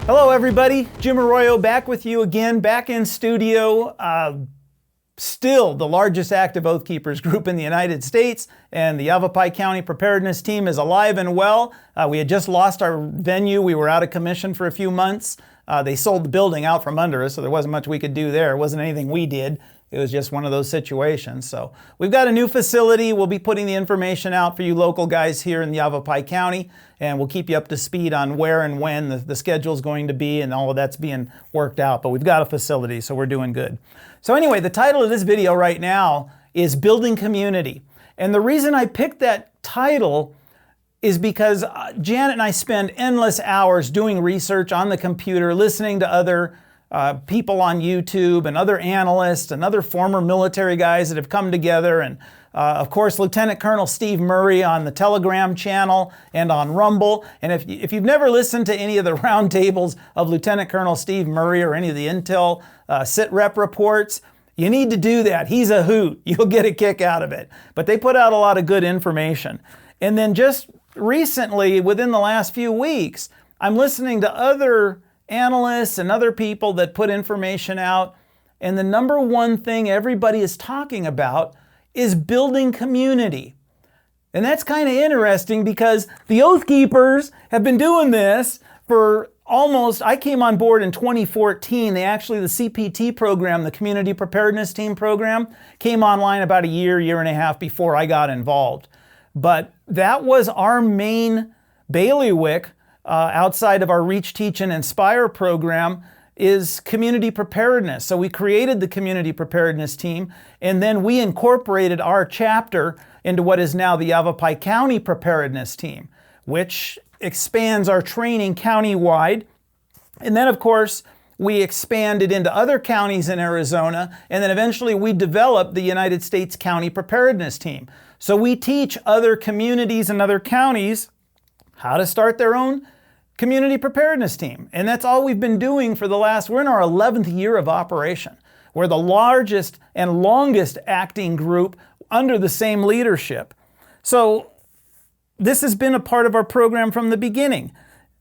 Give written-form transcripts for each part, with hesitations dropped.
Hello everybody, Jim Arroyo back with you again, back in studio. Still the largest active oath keepers group in the United States, and the Yavapai County Preparedness Team is alive and well. We had just lost our venue. We were out of commission for a few months. They sold the building out from under us, so there wasn't much we could do there. It wasn't anything we did. It was just one of those situations. So we've got a new facility. We'll be putting the information out for you local guys here in Yavapai County, and we'll keep you up to speed on where and when the schedule is going to be, and all of that's being worked out. But we've got a facility, so we're doing good. So anyway, the title of this video right now is Building Community. And the reason I picked that title is because Janet and I spend endless hours doing research on the computer, listening to other people on YouTube and other analysts and other former military guys that have come together, and of course Lieutenant Colonel Steve Murray on the Telegram channel and on Rumble. And if you've never listened to any of the roundtables of Lieutenant Colonel Steve Murray or any of the Intel sit rep reports, you need to do that. He's a hoot. You'll get a kick out of it. But they put out a lot of good information. And then just recently, within the last few weeks, I'm listening to other analysts and other people that put information out, and the number one thing everybody is talking about is building community. And that's kind of interesting because the Oath Keepers have been doing this for almost, I came on board in 2014. The CPT program, the Community Preparedness Team program, came online about a year and a half before I got involved. But that was our main bailiwick outside of our Reach, Teach, and Inspire program is community preparedness. So we created the Community Preparedness Team, and then we incorporated our chapter into what is now the Yavapai County Preparedness Team, which expands our training countywide. And then, of course, we expanded into other counties in Arizona, and then eventually we developed the United States County Preparedness Team. So we teach other communities and other counties how to start their own community preparedness team. And that's all we've been doing for we're in our 11th year of operation. We're the largest and longest acting group under the same leadership. So this has been a part of our program from the beginning.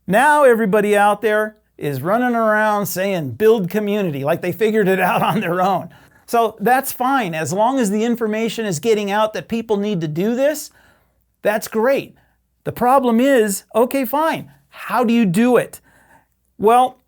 Now everybody out there is running around saying build community, like they figured it out on their own. So that's fine. As long as the information is getting out that people need to do this, that's great. The problem is, okay, fine. How do you do it? Well,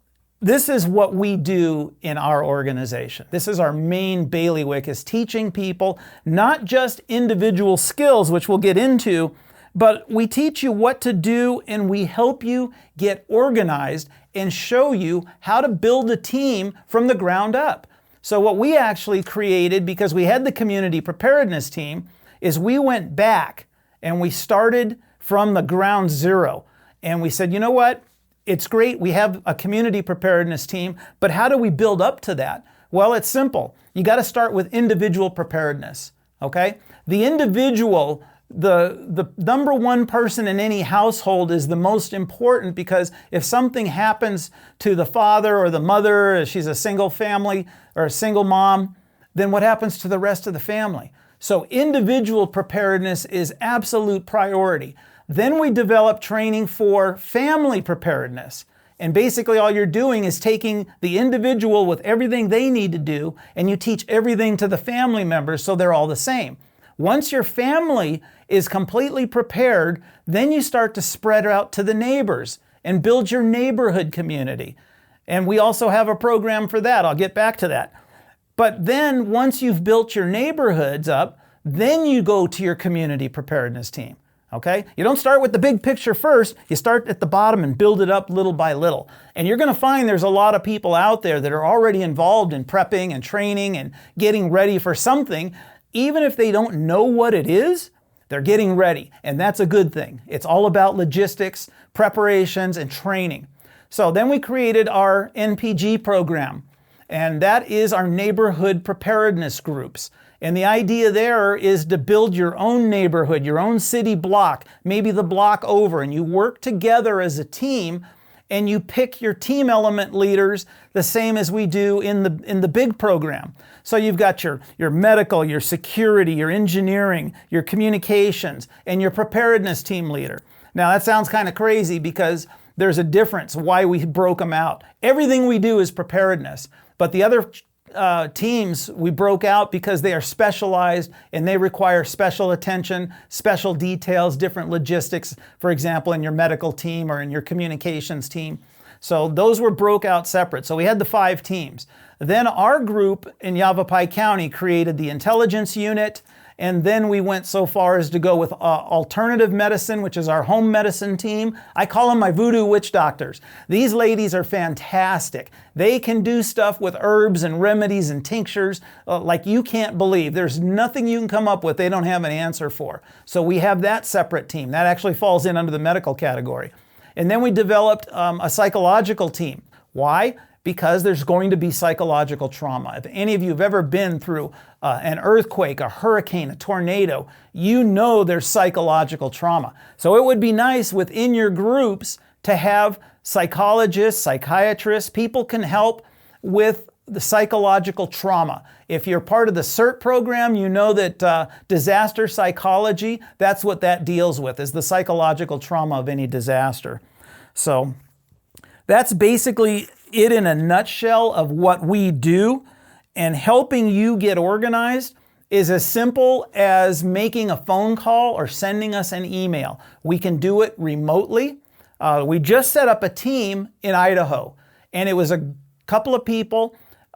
this is what we do in our organization. This is our main bailiwick, is teaching people not just individual skills, which we'll get into, but we teach you what to do, and we help you get organized and show you how to build a team from the ground up. So what we actually created, because we had the Community Preparedness Team, is we went back and we started from the ground zero. And we said, you know what? It's great. We have a Community Preparedness Team, but how do we build up to that? Well, it's simple. You got to start with individual preparedness, okay? The individual, the number one person in any household is the most important, because if something happens to the father or the mother, if she's a single family or a single mom, then what happens to the rest of the family? So individual preparedness is absolute priority. Then we develop training for family preparedness. And basically all you're doing is taking the individual with everything they need to do, and you teach everything to the family members so they're all the same. Once your family is completely prepared, then you start to spread out to the neighbors and build your neighborhood community. And we also have a program for that. I'll get back to that. But then once you've built your neighborhoods up, then you go to your Community Preparedness Team. Okay? You don't start with the big picture first. You start at the bottom and build it up little by little. And you're going to find there's a lot of people out there that are already involved in prepping and training and getting ready for something. Even if they don't know what it is, they're getting ready. And that's a good thing. It's all about logistics, preparations, and training. So then we created our NPG program. And that is our neighborhood preparedness groups. And the idea there is to build your own neighborhood, your own city block, maybe the block over, and you work together as a team, and you pick your team element leaders the same as we do in the big program. So you've got your medical, your security, your engineering, your communications, and your preparedness team leader. Now that sounds kind of crazy because there's a difference why we broke them out. Everything we do is preparedness, but the other teams we broke out because they are specialized and they require special attention, special details, different logistics, for example, in your medical team or in your communications team. So those were broke out separate. So we had the 5 teams. Then our group in Yavapai County created the intelligence unit, and then we went so far as to go with alternative medicine, which is our home medicine team. I call them my voodoo witch doctors. These ladies are fantastic. They can do stuff with herbs and remedies and tinctures like you can't believe. There's nothing you can come up with they don't have an answer for. So we have that separate team. That actually falls in under the medical category. And then we developed a psychological team. Why? Because there's going to be psychological trauma. If any of you have ever been through an earthquake, a hurricane, a tornado, you know there's psychological trauma. So it would be nice within your groups to have psychologists, psychiatrists, people can help with the psychological trauma. If you're part of the CERT program, you know that disaster psychology, that's what that deals with, is the psychological trauma of any disaster. So that's basically it in a nutshell of what we do, and helping you get organized is as simple as making a phone call or sending us an email. We can do it remotely. We just set up a team in Idaho, and it was a couple of people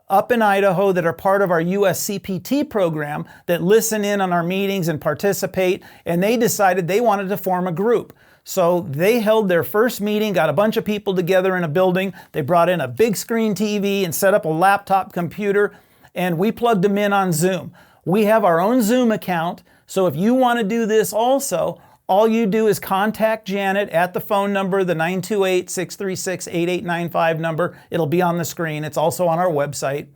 up in Idaho that are part of our YCPT program that listen in on our meetings and participate, and they decided they wanted to form a group. So they held their first meeting, got a bunch of people together in a building. They brought in a big screen TV and set up a laptop computer, and we plugged them in on Zoom. We have our own Zoom account, so if you want to do this also, all you do is contact Janet at the phone number, the 928-636-8895 number. It'll be on the screen. It's also on our website.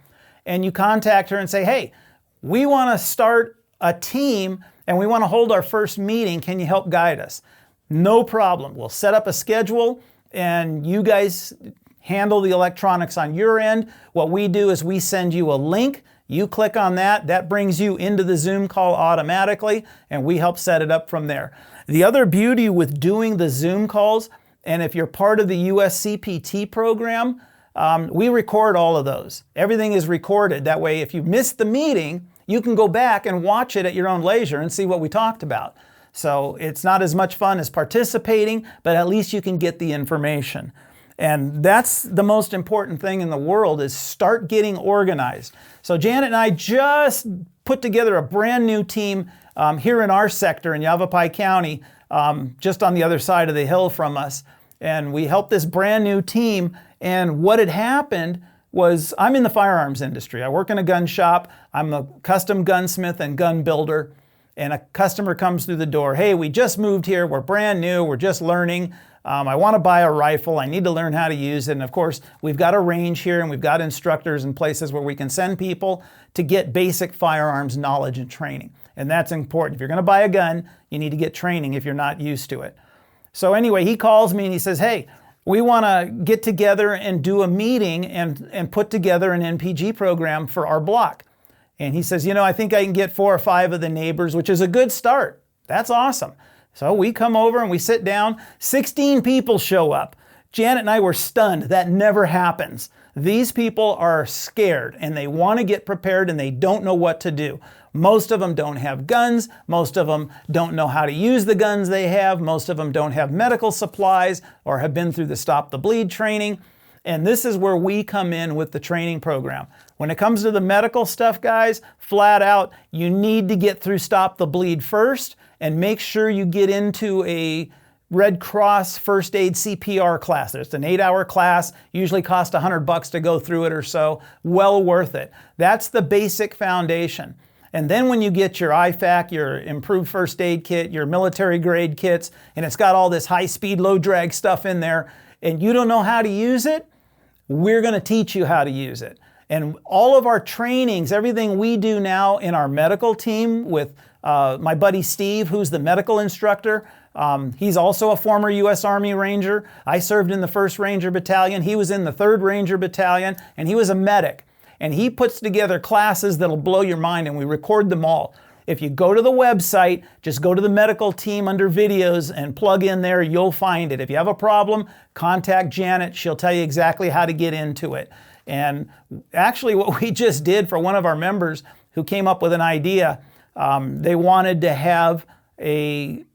And you contact her and say, hey, we want to start a team and we want to hold our first meeting. Can you help guide us? No problem. We'll set up a schedule and you guys handle the electronics on your end. What we do is we send you a link. You click on that. That brings you into the Zoom call automatically, and we help set it up from there. The other beauty with doing the Zoom calls, and if you're part of the YCPT program, we record all of those. Everything is recorded. That way, if you missed the meeting, you can go back and watch it at your own leisure and see what we talked about. So it's not as much fun as participating, but at least you can get the information. And that's the most important thing in the world, is start getting organized. So Janet and I just put together a brand new team here in our sector in Yavapai County, just on the other side of the hill from us. And we helped this brand new team. And what had happened was, I'm in the firearms industry. I work in a gun shop. I'm a custom gunsmith and gun builder. And a customer comes through the door. Hey, we just moved here. We're brand new. We're just learning. I want to buy a rifle. I need to learn how to use it. And of course, we've got a range here and we've got instructors and places where we can send people to get basic firearms knowledge and training. And that's important. If you're going to buy a gun, you need to get training if you're not used to it. So anyway, he calls me and he says, hey, we want to get together and do a meeting and put together an NPG program for our block. And he says, you know, I think I can get 4 or 5 of the neighbors, which is a good start. That's awesome. So we come over and we sit down. 16 people show up. Janet and I were stunned. That never happens. These people are scared and they want to get prepared and they don't know what to do. Most of them don't have guns. Most of them don't know how to use the guns they have. Most of them don't have medical supplies or have been through the Stop the Bleed training. And this is where we come in with the training program. When it comes to the medical stuff, guys, flat out, you need to get through Stop the Bleed first and make sure you get into a Red Cross First Aid CPR class. It's an 8-hour class, usually costs $100 to go through it or so. Well worth it. That's the basic foundation. And then when you get your IFAK, your improved first aid kit, your military grade kits, and it's got all this high-speed, low-drag stuff in there, and you don't know how to use it, we're going to teach you how to use it. And all of our trainings, everything we do now in our medical team with my buddy Steve, who's the medical instructor, he's also a former U.S. Army Ranger. I served in the 1st Ranger Battalion. He was in the 3rd Ranger Battalion, and he was a medic. And he puts together classes that'll blow your mind, and we record them all. If you go to the website, just go to the medical team under videos and plug in there, you'll find it. If you have a problem, contact Janet. She'll tell you exactly how to get into it. And actually what we just did for one of our members who came up with an idea, they wanted to have a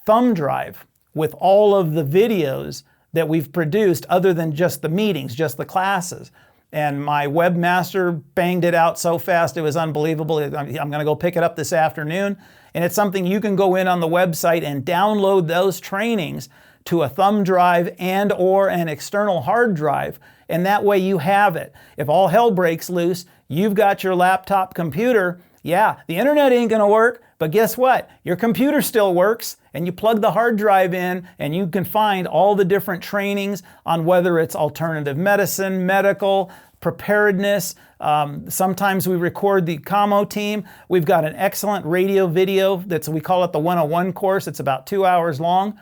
thumb drive with all of the videos that we've produced other than just the meetings, just the classes. And my webmaster banged it out so fast, it was unbelievable. I'm going to go pick it up this afternoon. And it's something you can go in on the website and download those trainings to a thumb drive and or an external hard drive. And that way you have it. If all hell breaks loose, you've got your laptop computer. Yeah, the internet ain't going to work, but guess what? Your computer still works, and you plug the hard drive in and you can find all the different trainings on whether it's alternative medicine, medical, preparedness. Sometimes we record the commo team. We've got an excellent radio video we call it the 101 course. It's about 2 hours long.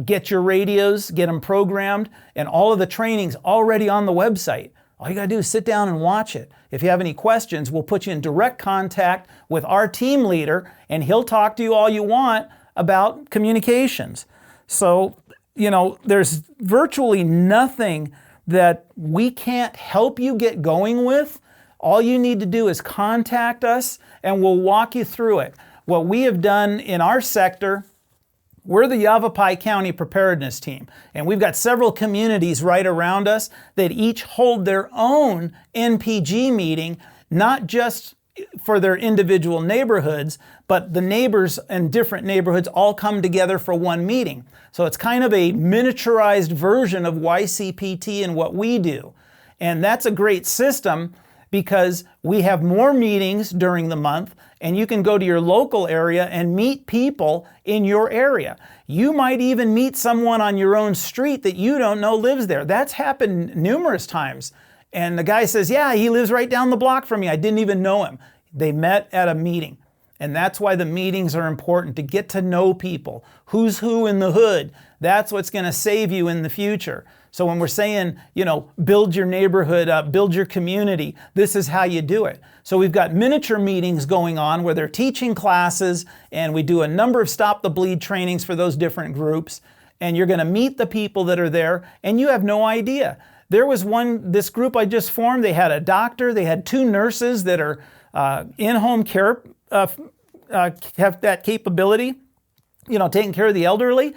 Get your radios, get them programmed, and all of the trainings already on the website. All you gotta do is sit down and watch it. If you have any questions, we'll put you in direct contact with our team leader, and he'll talk to you all you want about communications. So, there's virtually nothing that we can't help you get going with. All you need to do is contact us, and we'll walk you through it. What we have done in our sector, we're the Yavapai County Preparedness Team, and we've got several communities right around us that each hold their own NPG meeting, not just for their individual neighborhoods, but the neighbors in different neighborhoods all come together for one meeting. So it's kind of a miniaturized version of YCPT and what we do. And that's a great system because we have more meetings during the month, and you can go to your local area and meet people in your area. You might even meet someone on your own street that you don't know lives there. That's happened numerous times. And the guy says, yeah, he lives right down the block from me. I didn't even know him. They met at a meeting. And that's why the meetings are important, to get to know people. Who's who in the hood? That's what's going to save you in the future. So when we're saying, build your neighborhood up, build your community, this is how you do it. So we've got miniature meetings going on where they're teaching classes, and we do a number of Stop the Bleed trainings for those different groups. And you're going to meet the people that are there, and you have no idea. There was this group I just formed, they had a doctor, they had 2 nurses that are in-home care, have that capability, taking care of the elderly.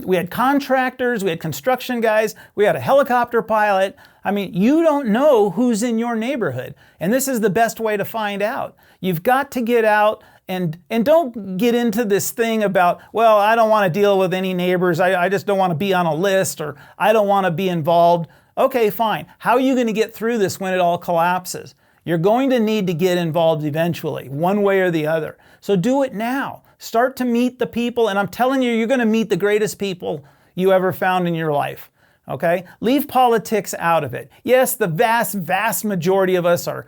We had contractors, we had construction guys, we had a helicopter pilot. I mean, you don't know who's in your neighborhood. And this is the best way to find out. You've got to get out and don't get into this thing about, well, I don't want to deal with any neighbors. I just don't want to be on a list, or I don't want to be involved. Okay, fine. How are you going to get through this when it all collapses? You're going to need to get involved eventually, one way or the other. So do it now. Start to meet the people, and I'm telling you, you're going to meet the greatest people you ever found in your life. Okay? Leave politics out of it. Yes, the vast, vast majority of us are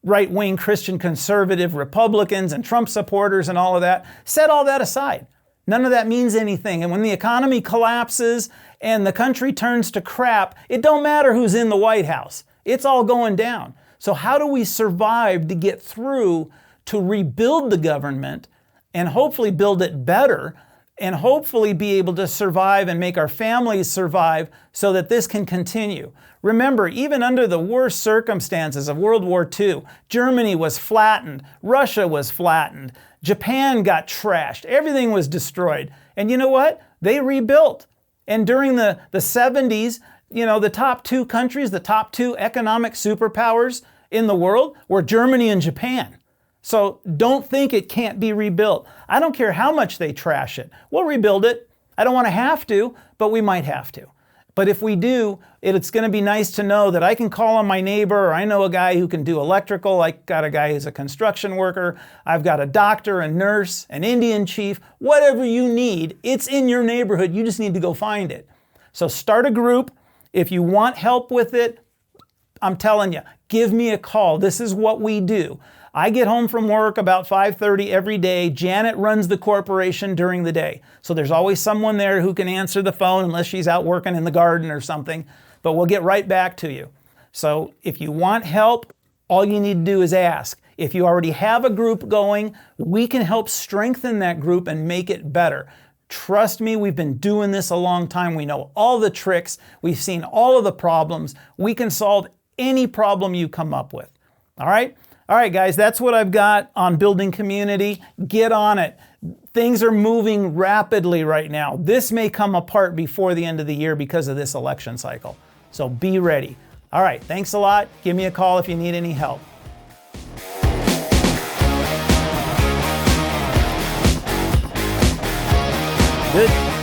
right-wing Christian conservative Republicans and Trump supporters and all of that. Set all that aside. None of that means anything. And when the economy collapses and the country turns to crap, it don't matter who's in the White House. It's all going down. So how do we survive to get through to rebuild the government and hopefully build it better, and hopefully be able to survive and make our families survive so that this can continue? Remember, even under the worst circumstances of World War II, Germany was flattened, Russia was flattened, Japan got trashed, everything was destroyed. And you know what? They rebuilt. And during the 70s, the top 2 countries, the top 2 economic superpowers in the world were Germany and Japan. So don't think it can't be rebuilt. I don't care how much they trash it. We'll rebuild it. I don't want to have to, but we might have to. But if we do, it's going to be nice to know that I can call on my neighbor, or I know a guy who can do electrical. I got a guy who's a construction worker. I've got a doctor, a nurse, an Indian chief. Whatever you need, it's in your neighborhood. You just need to go find it. So start a group. If you want help with it, I'm telling you, give me a call. This is what we do. I get home from work about 5:30 every day. Janet runs the corporation during the day. So there's always someone there who can answer the phone unless she's out working in the garden or something. But we'll get right back to you. So if you want help, all you need to do is ask. If you already have a group going, we can help strengthen that group and make it better. Trust me, we've been doing this a long time. We know all the tricks. We've seen all of the problems. We can solve any problem you come up with. All right? All right, guys, that's what I've got on building community. Get on it. Things are moving rapidly right now. This may come apart before the end of the year because of this election cycle. So be ready. All right, thanks a lot. Give me a call if you need any help. Good.